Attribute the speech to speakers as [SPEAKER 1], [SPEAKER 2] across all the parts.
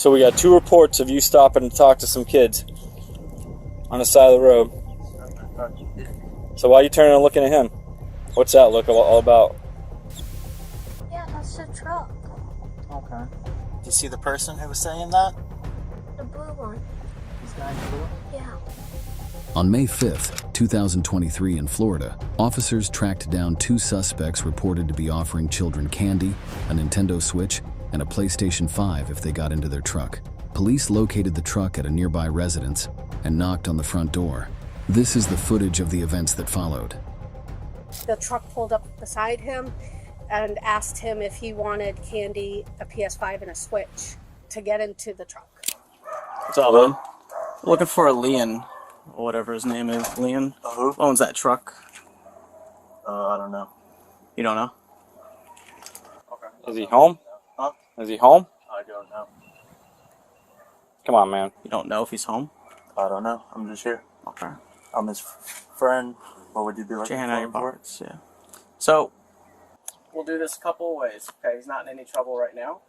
[SPEAKER 1] So we got 2 reports of you stopping to talk to some kids on the side of the road. So why are you turning and looking at him? What's that look all about?
[SPEAKER 2] Yeah, that's the truck.
[SPEAKER 3] Okay. Do you see the person who was saying that?
[SPEAKER 2] The blue one.
[SPEAKER 3] This guy in blue?
[SPEAKER 2] Yeah.
[SPEAKER 4] On May 5th, 2023 in Florida, officers tracked down 2 suspects reported to be offering children candy, a Nintendo Switch, and a PlayStation 5 if they got into their truck. Police located the truck at a nearby residence and knocked on the front door. This is the footage of the events that followed.
[SPEAKER 5] The truck pulled up beside him and asked him if he wanted candy, a PS5, and a Switch to get into the truck.
[SPEAKER 6] What's up, man? Looking for a Leon, or whatever his name is. Leon?
[SPEAKER 3] Who?
[SPEAKER 6] Owns that truck.
[SPEAKER 3] I don't know.
[SPEAKER 6] You don't know?
[SPEAKER 1] Okay. Is he home?
[SPEAKER 3] Huh?
[SPEAKER 1] Is he home?
[SPEAKER 3] I don't know.
[SPEAKER 1] Come on, man.
[SPEAKER 6] You don't know if he's home?
[SPEAKER 3] I don't know. I'm just here.
[SPEAKER 6] Okay.
[SPEAKER 3] I'm his friend. What would you be like?
[SPEAKER 6] Put your hand out of your pockets, yeah. So, we'll do this a couple of ways. Okay, he's not in any trouble right now.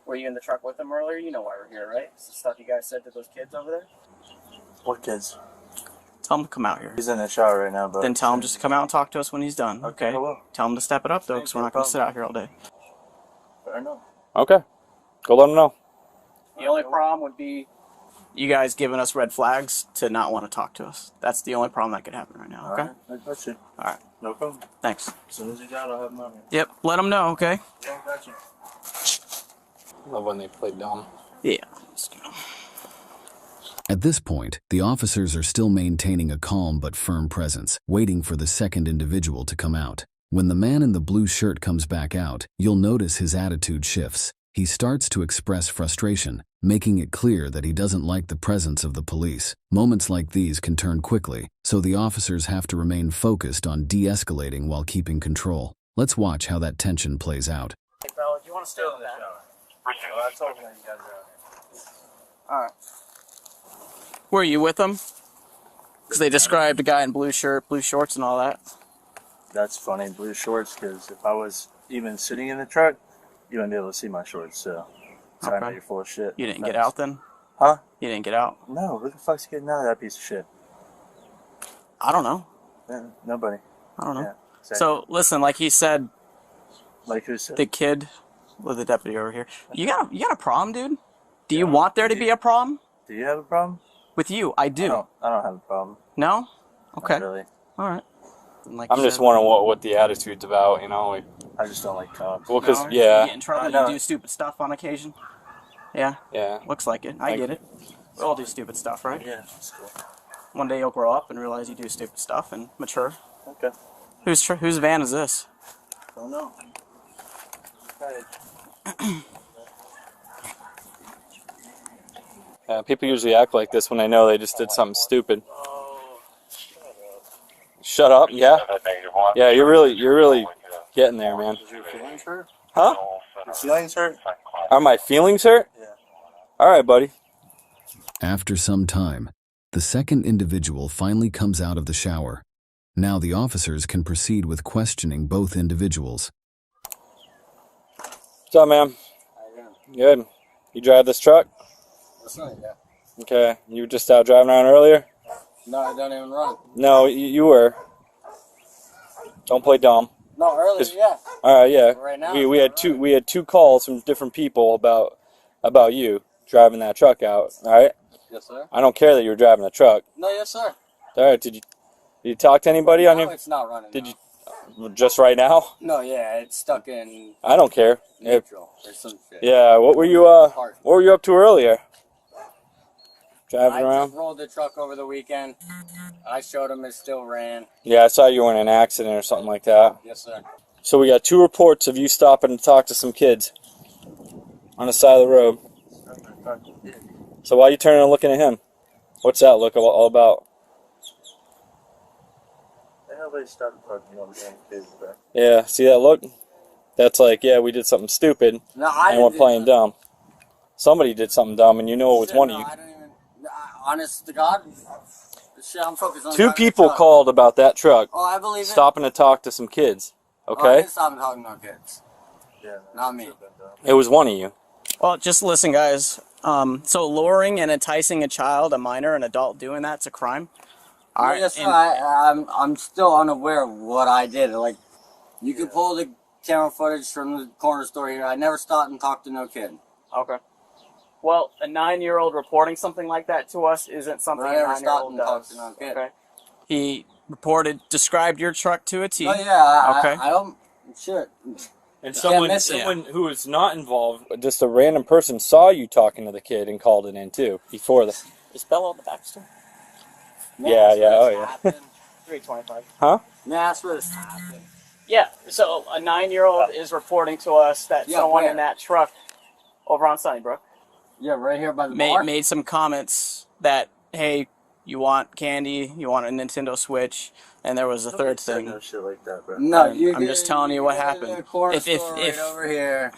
[SPEAKER 6] Were you in the truck with him earlier? You know why we're here, right? It's the stuff you guys said to those kids over there?
[SPEAKER 3] What kids?
[SPEAKER 6] Tell him to come out here.
[SPEAKER 3] He's in the shower right now, but...
[SPEAKER 6] Then tell him just to come out and talk to us when he's done, okay?
[SPEAKER 3] I will.
[SPEAKER 6] Tell him to step it up, though, because we're not going to sit out here all day.
[SPEAKER 3] Fair enough.
[SPEAKER 1] Okay. Go let him know.
[SPEAKER 6] The only problem would be you guys giving us red flags to not want to talk to us. That's the only problem that could happen right now, okay?
[SPEAKER 3] Alright, I got you.
[SPEAKER 6] Alright.
[SPEAKER 3] No problem.
[SPEAKER 6] Thanks.
[SPEAKER 3] As soon as you got it, I'll have him on here.
[SPEAKER 6] Yep, let him know, okay?
[SPEAKER 3] Yeah, I got you.
[SPEAKER 1] Love when they play dumb.
[SPEAKER 6] Yeah.
[SPEAKER 4] At this point, the officers are still maintaining a calm but firm presence, waiting for the second individual to come out. When the man in the blue shirt comes back out, you'll notice his attitude shifts. He starts to express frustration, making it clear that he doesn't like the presence of the police. Moments like these can turn quickly, so the officers have to remain focused on de-escalating while keeping control. Let's watch how that tension plays out.
[SPEAKER 6] Hey, bro, do you want to stay in the shower?
[SPEAKER 3] I told him that you guys are...
[SPEAKER 6] Alright. Were you with them? Because they described a guy in blue shirt, blue shorts, and all that.
[SPEAKER 3] That's funny, blue shorts, because if I was even sitting in the truck, you wouldn't be able to see my shorts, so... Sorry,
[SPEAKER 6] Okay.
[SPEAKER 3] you're full of shit.
[SPEAKER 6] You didn't get out then?
[SPEAKER 3] Huh?
[SPEAKER 6] You didn't get out?
[SPEAKER 3] No, who the fuck's getting out of that piece of shit?
[SPEAKER 6] I don't know.
[SPEAKER 3] Yeah, nobody.
[SPEAKER 6] I don't know.
[SPEAKER 3] Yeah, exactly.
[SPEAKER 6] So, listen, like he said,
[SPEAKER 3] Like who said?
[SPEAKER 6] the kid with the deputy over here. You got a problem, dude? Do you want there to be a problem?
[SPEAKER 3] Do you have a problem?
[SPEAKER 6] With you, I do.
[SPEAKER 3] I don't have a problem.
[SPEAKER 6] No? Okay.
[SPEAKER 3] Not really.
[SPEAKER 6] Alright. Like
[SPEAKER 1] I'm
[SPEAKER 6] you
[SPEAKER 1] just
[SPEAKER 6] said,
[SPEAKER 1] wondering what the attitude's about, you know? Like,
[SPEAKER 3] I just don't like cops.
[SPEAKER 1] well, because,
[SPEAKER 6] no, You
[SPEAKER 1] yeah.
[SPEAKER 6] get in trouble,
[SPEAKER 3] No.
[SPEAKER 6] you do stupid stuff on occasion? Yeah?
[SPEAKER 1] Yeah.
[SPEAKER 6] Looks like it. I get it. We all do stupid stuff, right?
[SPEAKER 3] Yeah, that's cool.
[SPEAKER 6] One day you'll grow up and realize you do stupid stuff and mature.
[SPEAKER 3] Okay.
[SPEAKER 6] Whose van is this?
[SPEAKER 3] Don't know.
[SPEAKER 1] People usually act like this when they know they just did something stupid. Shut up, yeah? Yeah, you're really getting there, man.
[SPEAKER 3] Is your feelings hurt?
[SPEAKER 1] Huh?
[SPEAKER 3] Your feelings hurt?
[SPEAKER 1] Are my feelings hurt?
[SPEAKER 3] Yeah.
[SPEAKER 1] Alright, buddy.
[SPEAKER 4] After some time, the second individual finally comes out of the shower. Now the officers can proceed with questioning both individuals.
[SPEAKER 1] What's up, man? Good. You drive this truck?
[SPEAKER 7] That's not yet.
[SPEAKER 1] Okay. You were just out driving around earlier?
[SPEAKER 7] No, I don't even run.
[SPEAKER 1] No, you were. Don't play dumb.
[SPEAKER 7] No, earlier, yeah.
[SPEAKER 1] Alright, yeah.
[SPEAKER 7] Right now,
[SPEAKER 1] We had two calls from different people about you driving that truck out, alright?
[SPEAKER 7] Yes, sir.
[SPEAKER 1] I don't care that you were driving the truck.
[SPEAKER 7] No, yes, sir.
[SPEAKER 1] Alright, did you talk to anybody on
[SPEAKER 7] No,
[SPEAKER 1] your...
[SPEAKER 7] it's not running.
[SPEAKER 1] Did
[SPEAKER 7] no.
[SPEAKER 1] you... Just right now?
[SPEAKER 7] No, yeah, it's stuck in
[SPEAKER 1] I don't care.
[SPEAKER 7] neutral or some shit.
[SPEAKER 1] Yeah, what were you up to earlier? Driving
[SPEAKER 7] I
[SPEAKER 1] around?
[SPEAKER 7] just rolled the truck over the weekend. I showed him it still ran.
[SPEAKER 1] Yeah, I saw you were in an accident or something like that.
[SPEAKER 7] Yes, sir.
[SPEAKER 1] So we got 2 reports of you stopping to talk to some kids on the side of the road. So why are you turning and looking at him? What's that look all about?
[SPEAKER 3] Nobody started fucking on the kids back.
[SPEAKER 1] Yeah, see that look? That's like, yeah, we did something stupid
[SPEAKER 7] No, I
[SPEAKER 1] and we're
[SPEAKER 7] didn't
[SPEAKER 1] playing
[SPEAKER 7] do that.
[SPEAKER 1] dumb. Somebody did something dumb and you know it was
[SPEAKER 7] Shit,
[SPEAKER 1] one
[SPEAKER 7] no,
[SPEAKER 1] of you.
[SPEAKER 7] I don't even. Honest to God, shit, I'm focused on
[SPEAKER 1] 2
[SPEAKER 7] driving the
[SPEAKER 1] people
[SPEAKER 7] truck.
[SPEAKER 1] called about that truck
[SPEAKER 7] Oh, I believe it.
[SPEAKER 1] stopping to talk to some kids.
[SPEAKER 7] Oh, I
[SPEAKER 1] Okay?
[SPEAKER 7] didn't stop talking about kids.
[SPEAKER 3] Yeah.
[SPEAKER 7] Not me.
[SPEAKER 1] It was one of you.
[SPEAKER 6] Well, just listen, guys. So luring and enticing a child, a minor, an adult doing that's a crime. All right.
[SPEAKER 7] Yes, sir.
[SPEAKER 6] and-
[SPEAKER 7] I'm still unaware of what I did. Like, you can pull the camera footage from the corner store here. I never stopped and talked to no kid.
[SPEAKER 6] Okay. Well, a 9-year-old reporting something like that to us isn't something
[SPEAKER 7] But I
[SPEAKER 6] a
[SPEAKER 7] never stopped
[SPEAKER 6] 9-year-old
[SPEAKER 7] and talked
[SPEAKER 6] does.
[SPEAKER 7] to no kid.
[SPEAKER 6] Okay. He described your truck to a T.
[SPEAKER 7] Oh yeah.
[SPEAKER 6] Okay.
[SPEAKER 7] I don't. Shit.
[SPEAKER 1] And
[SPEAKER 7] Can't miss it.
[SPEAKER 1] someone who was not involved, just a random person, saw you talking to the kid and called it in too before the.
[SPEAKER 6] Is Bella at the back still?
[SPEAKER 1] Yeah, oh yeah.
[SPEAKER 6] 325.
[SPEAKER 1] Huh?
[SPEAKER 7] Nah, that's what happened.
[SPEAKER 6] Yeah. So a 9-year-old is reporting to us that
[SPEAKER 7] Yeah,
[SPEAKER 6] someone
[SPEAKER 7] where?
[SPEAKER 6] in that truck over on Sunnybrook
[SPEAKER 7] Yeah, right here by the bar.
[SPEAKER 6] made some comments that, hey, you want candy, you want a Nintendo Switch, and there was a third thing.
[SPEAKER 3] No shit like that, bro.
[SPEAKER 7] No,
[SPEAKER 6] I'm just telling you what
[SPEAKER 7] go to
[SPEAKER 6] happened.
[SPEAKER 7] the corner
[SPEAKER 6] If-
[SPEAKER 7] store right over here,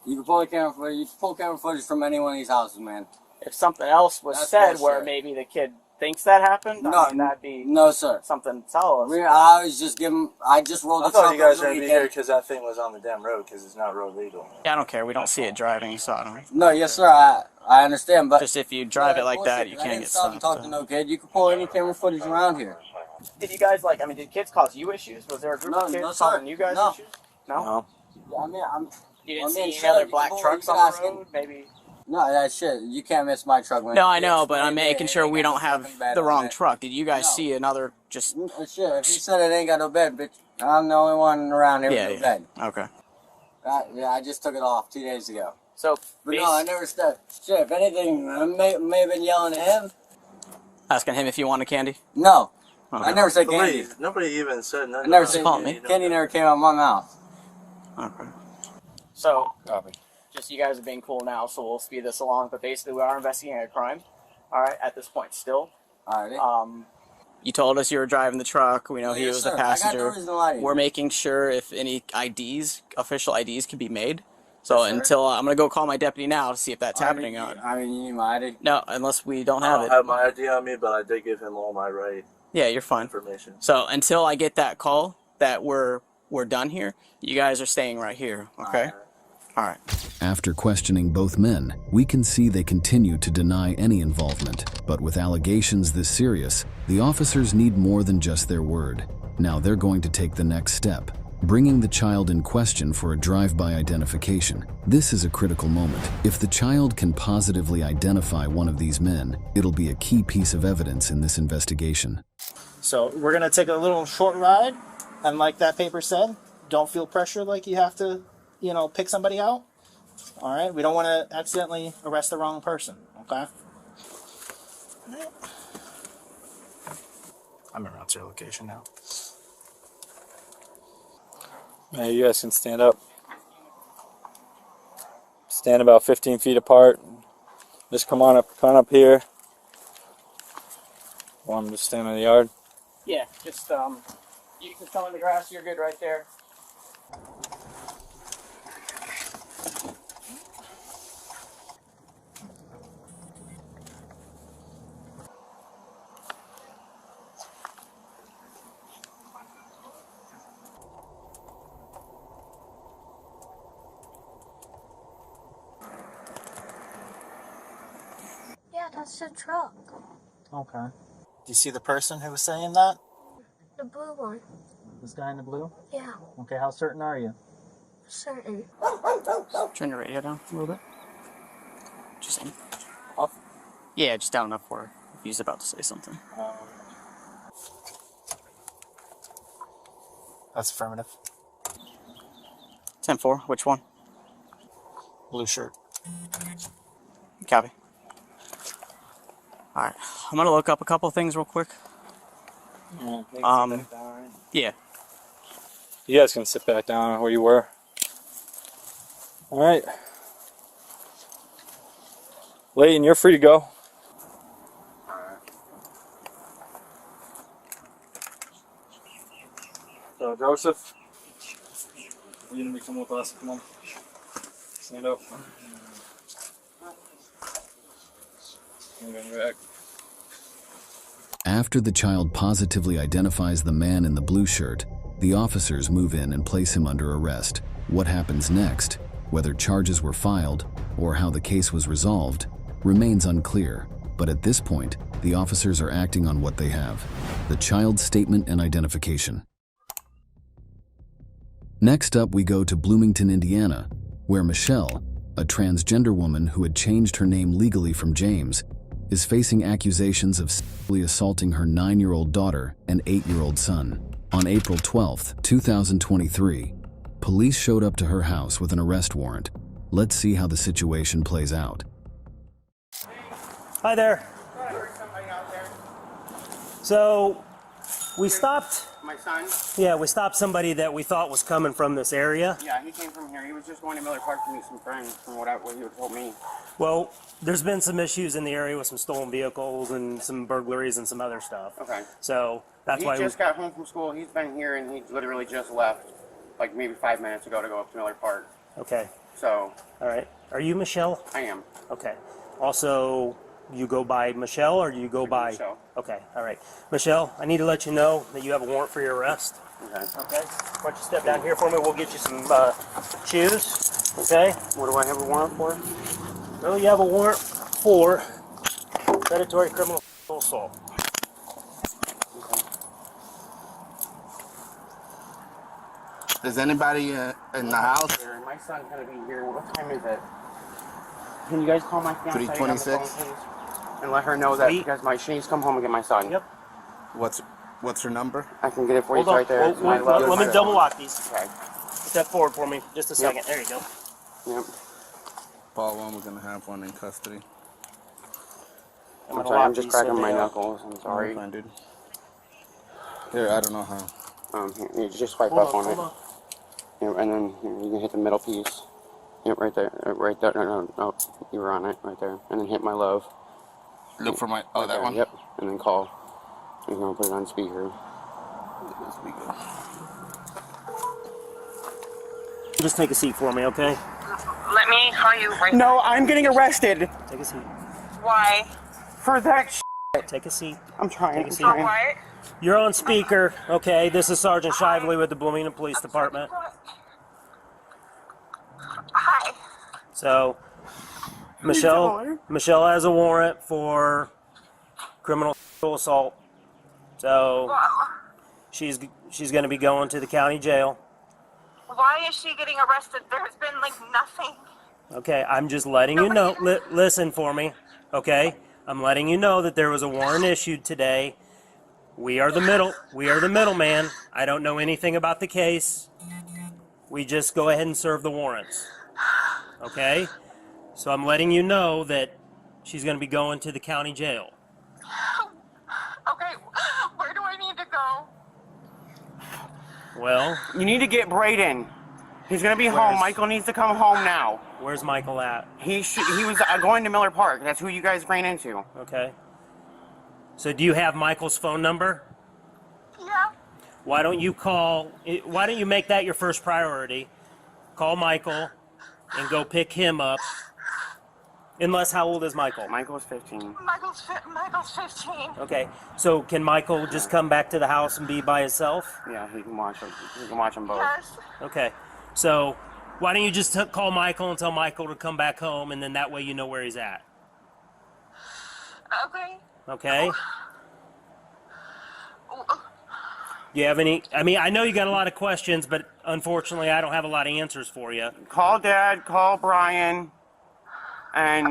[SPEAKER 7] you can pull the camera footage. You can pull camera footage from any one of these houses, man.
[SPEAKER 6] If something else was
[SPEAKER 7] That's
[SPEAKER 6] said where
[SPEAKER 7] bullshit.
[SPEAKER 6] maybe the kid thinks that happened,
[SPEAKER 7] No,
[SPEAKER 6] I mean, that'd be
[SPEAKER 7] No, sir.
[SPEAKER 6] something to tell us.
[SPEAKER 7] I was just giving. I just rolled
[SPEAKER 3] I
[SPEAKER 7] the
[SPEAKER 3] thought
[SPEAKER 7] truck
[SPEAKER 3] you guys
[SPEAKER 7] over
[SPEAKER 3] were
[SPEAKER 7] the
[SPEAKER 3] gonna be here
[SPEAKER 7] weekend.
[SPEAKER 3] because that thing was on the damn road because it's not road legal.
[SPEAKER 6] Yeah, I don't care. We don't see it driving, so I don't.
[SPEAKER 7] No, yes, sir. I understand, but
[SPEAKER 6] Just if you drive it like
[SPEAKER 7] bullshit,
[SPEAKER 6] that, you
[SPEAKER 7] I
[SPEAKER 6] can't
[SPEAKER 7] didn't
[SPEAKER 6] get
[SPEAKER 7] stop and
[SPEAKER 6] stopped.
[SPEAKER 7] talk to no kid. You can pull any camera footage around here.
[SPEAKER 6] Did you guys did kids cause you issues? Was there a group of kids
[SPEAKER 7] No, sir.
[SPEAKER 6] causing you guys
[SPEAKER 7] No.
[SPEAKER 6] issues? No?
[SPEAKER 1] No.
[SPEAKER 7] I mean,
[SPEAKER 6] You
[SPEAKER 7] I
[SPEAKER 6] didn't
[SPEAKER 7] mean,
[SPEAKER 6] see
[SPEAKER 7] sure,
[SPEAKER 6] any other
[SPEAKER 7] you
[SPEAKER 6] black
[SPEAKER 7] can
[SPEAKER 6] trucks
[SPEAKER 7] pull-
[SPEAKER 6] on
[SPEAKER 7] you
[SPEAKER 6] the
[SPEAKER 7] can ask
[SPEAKER 6] road? Maybe.
[SPEAKER 7] no, that shit. You can't miss my truck. Man.
[SPEAKER 6] No, I know,
[SPEAKER 7] It's
[SPEAKER 6] but I'm
[SPEAKER 7] right
[SPEAKER 6] making
[SPEAKER 7] there.
[SPEAKER 6] sure
[SPEAKER 7] It
[SPEAKER 6] we
[SPEAKER 7] ain't
[SPEAKER 6] don't
[SPEAKER 7] got
[SPEAKER 6] have
[SPEAKER 7] nothing bad
[SPEAKER 6] the
[SPEAKER 7] on
[SPEAKER 6] wrong
[SPEAKER 7] it.
[SPEAKER 6] truck. Did you guys
[SPEAKER 7] No.
[SPEAKER 6] see another just...
[SPEAKER 7] Shit, if he said it ain't got no bed, bitch, I'm the only one around here with no bed.
[SPEAKER 6] Okay.
[SPEAKER 7] Yeah, I just took it off 2 days ago.
[SPEAKER 6] So,
[SPEAKER 7] But no, I never said. Shit, if anything, I may have been yelling at him.
[SPEAKER 6] asking him if you wanted candy?
[SPEAKER 7] No,
[SPEAKER 6] Okay.
[SPEAKER 7] I never said candy.
[SPEAKER 3] Nobody even said
[SPEAKER 7] I
[SPEAKER 3] nothing.
[SPEAKER 7] never
[SPEAKER 3] about
[SPEAKER 7] said
[SPEAKER 6] call
[SPEAKER 3] candy.
[SPEAKER 6] me.
[SPEAKER 7] candy. Never came out of my mouth.
[SPEAKER 6] Okay. So,
[SPEAKER 1] Copy.
[SPEAKER 6] just you guys are being cool now, so we'll speed this along. But basically, we are investigating a crime. All right, at this point, still.
[SPEAKER 7] Alrighty.
[SPEAKER 6] You told us you were driving the truck. We know he
[SPEAKER 7] Yes,
[SPEAKER 6] was
[SPEAKER 7] sir.
[SPEAKER 6] the
[SPEAKER 7] I got no
[SPEAKER 6] passenger.
[SPEAKER 7] reason to lie to you.
[SPEAKER 6] We're making sure if any IDs, official IDs, can be made. So
[SPEAKER 7] Yes, sir.
[SPEAKER 6] until I'm gonna go call my deputy now to see if that's happening.
[SPEAKER 7] I mean, you need my ID.
[SPEAKER 6] No, unless we don't
[SPEAKER 3] I
[SPEAKER 6] have
[SPEAKER 3] don't
[SPEAKER 6] it.
[SPEAKER 3] have my ID on me, but I did give him all my right
[SPEAKER 6] Yeah, you're fine.
[SPEAKER 3] information.
[SPEAKER 6] So until I get that call that we're done here, you guys are staying right here. Okay. All right.
[SPEAKER 4] After questioning both men, we can see they continue to deny any involvement. But with allegations this serious, the officers need more than just their word. Now they're going to take the next step, bringing the child in question for a drive-by identification. This is a critical moment. If the child can positively identify one of these men, it'll be a key piece of evidence in this investigation.
[SPEAKER 8] So we're gonna take a little short ride, and like that paper said, don't feel pressure like you have to, pick somebody out. All right, we don't want to accidentally arrest the wrong person. Okay. I'm around your location now.
[SPEAKER 1] Man, you guys can stand up. Stand about 15 feet apart. Just come on up here. Want them to stand in the yard?
[SPEAKER 6] Yeah, just you can come in the grass. You're good right there.
[SPEAKER 2] Yeah, that's the truck.
[SPEAKER 8] Okay. Do you see the person who was saying that?
[SPEAKER 2] The blue one.
[SPEAKER 8] This guy in the blue?
[SPEAKER 2] Yeah,
[SPEAKER 8] Okay, how certain are you?
[SPEAKER 2] certain.
[SPEAKER 6] Turn your radio down a little bit. Just off. Yeah, just down enough for if he's about to say something.
[SPEAKER 8] That's affirmative.
[SPEAKER 6] 10-4. Which one?
[SPEAKER 8] Blue shirt.
[SPEAKER 6] Copy. All right, I'm gonna look up a couple things real quick. Yeah.
[SPEAKER 1] You guys can sit back down where you were. All right. Layton, you're free to go. So, Joseph, you gonna be coming with us? Come on. Stand up. I'm going back.
[SPEAKER 4] After the child positively identifies the man in the blue shirt, the officers move in and place him under arrest. What happens next Whether charges were filed or how the case was resolved remains unclear, but at this point, the officers are acting on what they have: the child's statement and identification. Next up, we go to Bloomington, Indiana, where Michelle, a transgender woman who had changed her name legally from James, is facing accusations of sexually assaulting her 9-year-old daughter and 8-year-old son. On April 12, 2023, police showed up to her house with an arrest warrant. Let's see how the situation plays out.
[SPEAKER 9] Hi there. So, we stopped.
[SPEAKER 6] My son?
[SPEAKER 9] Yeah, we stopped somebody that we thought was coming from this area.
[SPEAKER 6] Yeah, he came from here. He was just going to Miller Park to meet some friends, from what he told me.
[SPEAKER 9] Well, there's been some issues in the area with some stolen vehicles and some burglaries and some other stuff.
[SPEAKER 6] Okay.
[SPEAKER 9] So that's why
[SPEAKER 6] he just got home from school. He's been here and he literally just left, like maybe 5 minutes ago, to go up to Miller Park.
[SPEAKER 9] Okay.
[SPEAKER 6] So.
[SPEAKER 9] All right. Are you Michelle?
[SPEAKER 6] I am.
[SPEAKER 9] Okay. Also, you go by Michelle or do you go by?
[SPEAKER 6] Michelle.
[SPEAKER 9] Okay. All right. Michelle, I need to let you know that you have a warrant for your arrest.
[SPEAKER 6] Okay.
[SPEAKER 9] Okay. Why don't you step down here for me? We'll get you some shoes. Okay.
[SPEAKER 6] What do I have a warrant for?
[SPEAKER 9] Well, you have a warrant for predatory criminal assault.
[SPEAKER 6] Okay.
[SPEAKER 10] Is anybody in the house?
[SPEAKER 6] My son's gonna be here. What time is it? Can you guys call my fiance on the
[SPEAKER 10] 3:26?
[SPEAKER 6] phone, please? And let her know that because she needs to come home and get my son.
[SPEAKER 9] Yep.
[SPEAKER 10] What's her number?
[SPEAKER 6] I can get it for you
[SPEAKER 9] Hold on.
[SPEAKER 6] right there.
[SPEAKER 9] Let me double lock these.
[SPEAKER 6] Okay.
[SPEAKER 9] Step forward for me just a second. There you go.
[SPEAKER 6] Yep.
[SPEAKER 10] Paul one, we're gonna have one in custody.
[SPEAKER 6] I'm sorry, I'm just cracking my knuckles. I'm sorry.
[SPEAKER 10] Fine, dude. Here, I don't know how.
[SPEAKER 6] Here, you just swipe up on it. Yep, and then you can hit the middle piece. Yep, right there. Right there. No, you were on it right there. And then hit my love.
[SPEAKER 10] Look for my. Oh,
[SPEAKER 6] right
[SPEAKER 10] that
[SPEAKER 6] there.
[SPEAKER 10] one.
[SPEAKER 6] Yep. And then call. You're gonna put it on speaker.
[SPEAKER 9] Just take a seat for me, okay?
[SPEAKER 11] Let me call you right
[SPEAKER 6] No, I'm getting arrested.
[SPEAKER 9] Take a seat.
[SPEAKER 11] Why?
[SPEAKER 6] For that
[SPEAKER 9] Take a seat.
[SPEAKER 6] I'm trying.
[SPEAKER 9] Take a seat.
[SPEAKER 11] For what?
[SPEAKER 9] You're on speaker, okay? This is Sergeant Shively with the Bloomington Police Department.
[SPEAKER 11] Hi.
[SPEAKER 9] So, Michelle has a warrant for criminal assault. So, she's going to be going to the county jail.
[SPEAKER 11] Why is she getting arrested? There's been like nothing.
[SPEAKER 9] Okay, I'm just letting you know. Listen for me, okay? I'm letting you know that there was a warrant issued today. We are the middleman. I don't know anything about the case. We just go ahead and serve the warrants. Okay? So I'm letting you know that she's going to be going to the county jail.
[SPEAKER 11] Okay, where do I need to go?
[SPEAKER 9] Well,
[SPEAKER 6] You need to get Brayden. He's gonna be home. Michael needs to come home now.
[SPEAKER 9] where's Michael at?
[SPEAKER 6] He was going to Miller Park. That's who you guys ran into.
[SPEAKER 9] Okay. So do you have Michael's phone number?
[SPEAKER 11] Yeah.
[SPEAKER 9] Why don't you make that your first priority? Call Michael and go pick him up. Unless, how old is Michael?
[SPEAKER 6] Michael's 15.
[SPEAKER 11] Michael's 15.
[SPEAKER 9] Okay, so can Michael just come back to the house and be by himself?
[SPEAKER 6] Yeah, he can watch them. He can watch them both.
[SPEAKER 11] Yes.
[SPEAKER 9] Okay, so why don't you just call Michael and tell Michael to come back home, and then that way you know where he's at.
[SPEAKER 11] Okay.
[SPEAKER 9] Okay? Do you have any, I know you got a lot of questions, but unfortunately I don't have a lot of answers for you.
[SPEAKER 6] Call Dad. Call Brian. And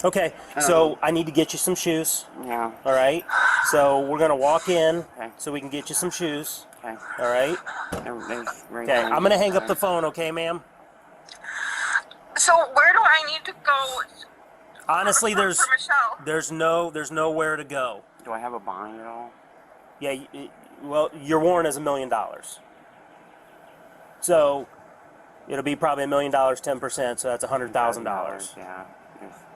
[SPEAKER 9] Okay, so I need to get you some shoes.
[SPEAKER 6] Yeah.
[SPEAKER 9] All right. So we're gonna walk in
[SPEAKER 6] Okay.
[SPEAKER 9] so we can get you some shoes.
[SPEAKER 6] Okay.
[SPEAKER 9] All right.
[SPEAKER 6] Everything's right
[SPEAKER 9] Okay.
[SPEAKER 6] there.
[SPEAKER 9] I'm gonna hang up the phone. Okay, ma'am.
[SPEAKER 11] So where do I need to go?
[SPEAKER 9] Honestly,
[SPEAKER 11] for Michelle?
[SPEAKER 9] there's nowhere to go.
[SPEAKER 6] Do I have a bond at all?
[SPEAKER 9] Yeah. Well, your warrant is $1 million. So it'll be probably $1 million, 10%. So that's $100,000.
[SPEAKER 6] Yeah.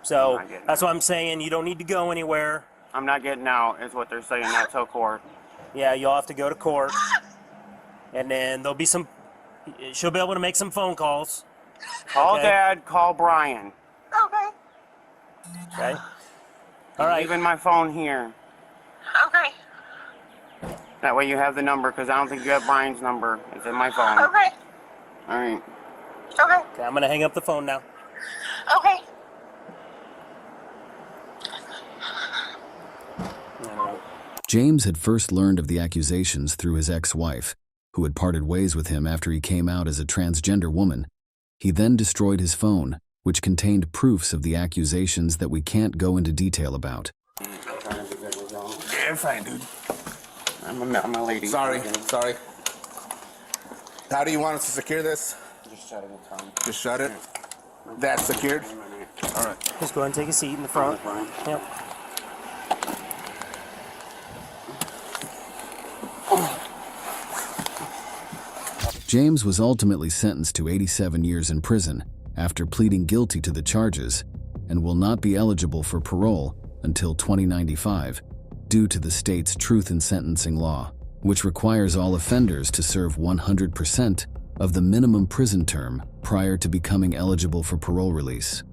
[SPEAKER 9] So
[SPEAKER 6] I'm not getting
[SPEAKER 9] that's
[SPEAKER 6] out.
[SPEAKER 9] what I'm saying. You don't need to go anywhere.
[SPEAKER 6] I'm not getting out, is what they're saying. Not till court.
[SPEAKER 9] Yeah, you'll have to go to court, and then there'll be some. She'll be able to make some phone calls.
[SPEAKER 6] Call
[SPEAKER 9] Okay.
[SPEAKER 6] Dad. Call Brian.
[SPEAKER 11] Okay.
[SPEAKER 9] Okay. All right.
[SPEAKER 6] Leaving my phone here.
[SPEAKER 11] Okay.
[SPEAKER 6] That way you have the number, because I don't think you have Brian's number. It's in my phone.
[SPEAKER 11] Okay.
[SPEAKER 6] All right.
[SPEAKER 11] Okay.
[SPEAKER 9] Okay, I'm gonna hang up the phone now.
[SPEAKER 11] Okay.
[SPEAKER 4] James had first learned of the accusations through his ex-wife, who had parted ways with him after he came out as a transgender woman. He then destroyed his phone, which contained proofs of the accusations that we can't go into detail about.
[SPEAKER 6] Yeah, fine, dude. I'm a lady.
[SPEAKER 10] Sorry. How do you want us to secure this?
[SPEAKER 6] Just shut it, Tom.
[SPEAKER 10] Just shut it? That's secured? All right.
[SPEAKER 9] Just go ahead and take a seat in the front. Yep.
[SPEAKER 4] James was ultimately sentenced to 87 years in prison after pleading guilty to the charges and will not be eligible for parole until 2095 due to the state's truth in sentencing law, which requires all offenders to serve 100% of the minimum prison term prior to becoming eligible for parole release.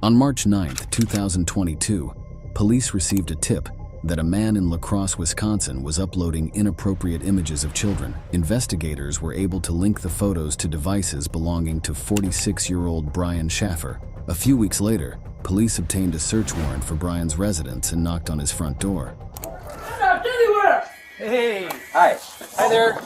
[SPEAKER 4] On March 9, 2022, police received a tip that a man in La Crosse, Wisconsin was uploading inappropriate images of children. Investigators were able to link the photos to devices belonging to 46-year-old Brian Schaffer. A few weeks later, police obtained a search warrant for Brian's residence and knocked on his front door.
[SPEAKER 12] Hey.
[SPEAKER 7] Hi.
[SPEAKER 12] Hi there.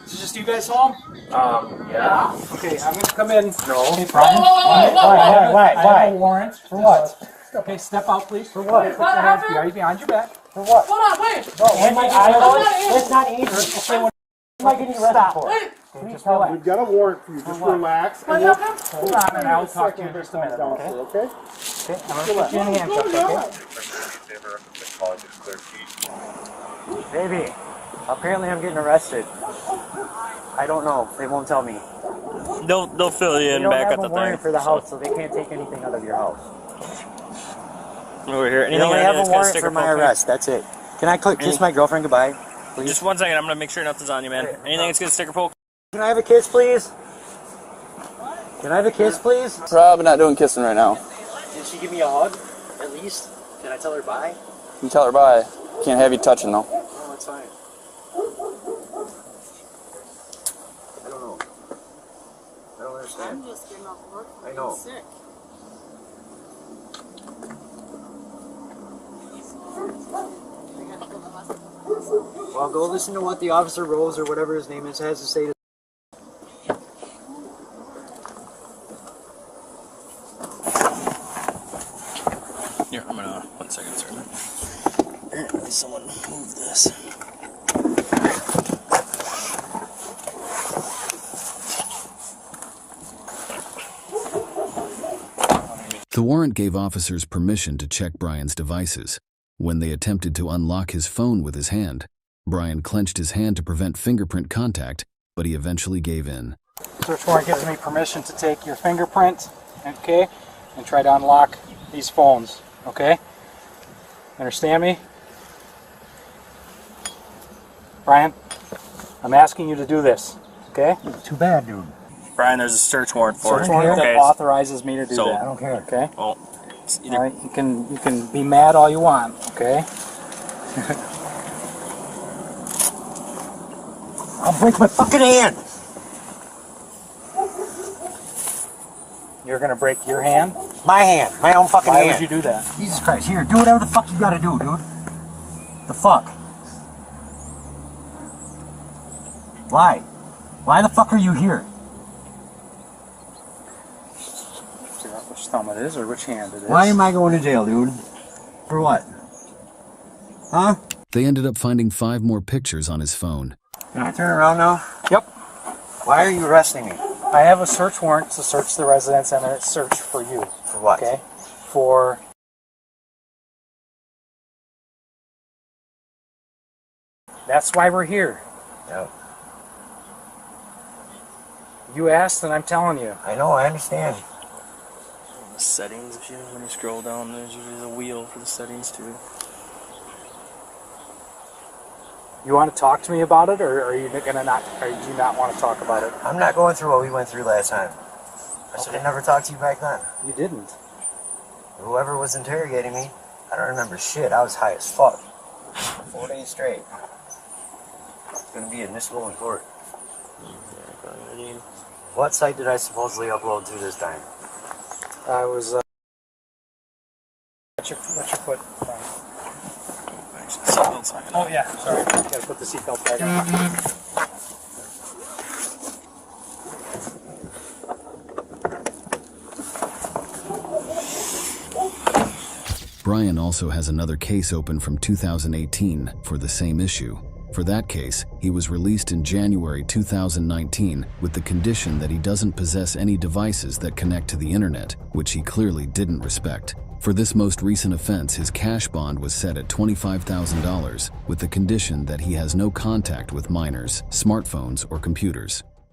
[SPEAKER 12] Is it just you guys home?
[SPEAKER 7] Yeah.
[SPEAKER 12] Okay, I'm gonna come in.
[SPEAKER 7] No.
[SPEAKER 12] Hey, Brian.
[SPEAKER 7] Why?
[SPEAKER 12] I have a warrant. For what? Okay, step out, please. For what? Put your hands behind your back. For what?
[SPEAKER 13] Hold on, wait.
[SPEAKER 12] It's not Andrew. Okay, what am I getting arrested for?
[SPEAKER 13] Wait.
[SPEAKER 12] Just relax.
[SPEAKER 14] We've got a warrant for you. Just relax.
[SPEAKER 13] What happened?
[SPEAKER 12] Hold on, and I'll talk to you in just a minute, okay?
[SPEAKER 14] Okay?
[SPEAKER 12] Okay, I'm gonna put you in handcuffs, okay?
[SPEAKER 7] Baby, apparently I'm getting arrested. I don't know. They won't tell me.
[SPEAKER 1] They'll fill you in back at the
[SPEAKER 7] They don't have a warrant
[SPEAKER 1] thing.
[SPEAKER 7] for the house, so they can't take anything out of your house.
[SPEAKER 1] Over here.
[SPEAKER 7] They
[SPEAKER 1] Anything
[SPEAKER 7] only
[SPEAKER 1] I
[SPEAKER 7] have
[SPEAKER 1] need
[SPEAKER 7] a
[SPEAKER 1] that's got
[SPEAKER 7] warrant
[SPEAKER 1] sticker
[SPEAKER 7] for my
[SPEAKER 1] poke?
[SPEAKER 7] arrest. That's it. Can I kiss my girlfriend goodbye, please?
[SPEAKER 1] Just 1 second. I'm gonna make sure nothing's on you, man. Anything that's got a sticker poke?
[SPEAKER 7] Can I have a kiss, please? Can I have a kiss, please?
[SPEAKER 6] Probably not doing kissing right now.
[SPEAKER 7] Did she give me a hug, at least? Can I tell her bye?
[SPEAKER 6] You tell her bye. Can't have you touching though.
[SPEAKER 7] Oh, that's fine. I don't know. I don't understand.
[SPEAKER 13] I'm just getting off work.
[SPEAKER 7] I know.
[SPEAKER 13] Sick.
[SPEAKER 7] Well, go listen to what the officer Rose or whatever his name is has to say to.
[SPEAKER 1] Here, I'm gonna 1 second, sir. Apparently someone moved this.
[SPEAKER 4] The warrant gave officers permission to check Brian's devices. When they attempted to unlock his phone with his hand, Brian clenched his hand to prevent fingerprint contact, but he eventually gave in.
[SPEAKER 12] Search warrant gives me permission to take your fingerprint, okay, and try to unlock these phones, okay? Understand me? Brian, I'm asking you to do this, okay?
[SPEAKER 7] Too bad, dude.
[SPEAKER 1] Brian, there's a search warrant for
[SPEAKER 12] Search
[SPEAKER 1] it.
[SPEAKER 12] warrant
[SPEAKER 1] Okay.
[SPEAKER 12] that authorizes me to do
[SPEAKER 1] So-
[SPEAKER 12] that.
[SPEAKER 7] I don't care.
[SPEAKER 12] Okay?
[SPEAKER 1] Well, it's either
[SPEAKER 12] All right, you can be mad all you want, okay?
[SPEAKER 7] I'll break my fucking hand.
[SPEAKER 12] You're gonna break your hand?
[SPEAKER 7] My hand. My own fucking
[SPEAKER 12] Why
[SPEAKER 7] hand.
[SPEAKER 12] would you do that?
[SPEAKER 7] Jesus Christ. Here, do whatever the fuck you gotta do, dude. The fuck? Why? Why the fuck are you here?
[SPEAKER 12] Figure out which thumb it is or which hand it is.
[SPEAKER 7] Why am I going to jail, dude? For what? Huh?
[SPEAKER 4] They ended up finding 5 more pictures on his phone.
[SPEAKER 7] Can I turn around now?
[SPEAKER 12] Yep.
[SPEAKER 7] Why are you arresting me?
[SPEAKER 12] I have a search warrant to search the residence and a search for you.
[SPEAKER 7] For what?
[SPEAKER 12] Okay? For... That's why we're here.
[SPEAKER 7] Yeah.
[SPEAKER 12] You asked and I'm telling you.
[SPEAKER 7] I know, I understand.
[SPEAKER 1] the settings. If you when you scroll down, there's usually a wheel for the settings too.
[SPEAKER 12] You want to talk to me about it, or are you gonna not? Or do you not want to talk about it?
[SPEAKER 7] I'm not going through what we went through last time. I should have never talked to you back then.
[SPEAKER 12] You didn't.
[SPEAKER 7] Whoever was interrogating me,
[SPEAKER 13] I don't remember shit. I was high as fuck. 4 days straight. It's gonna be admissible in court. What site did I supposedly upload to this time?
[SPEAKER 12] I was. What's your foot? Oh yeah, sorry. Gotta put the seatbelt back on.
[SPEAKER 4] Brian also has another case open from 2018 for the same issue. For that case, he was released in January 2019 with the condition that he doesn't possess any devices that connect to the internet, which he clearly didn't respect. For this most recent offense, his cash bond was set at $25,000 with the condition that he has no contact with minors, smartphones, or computers.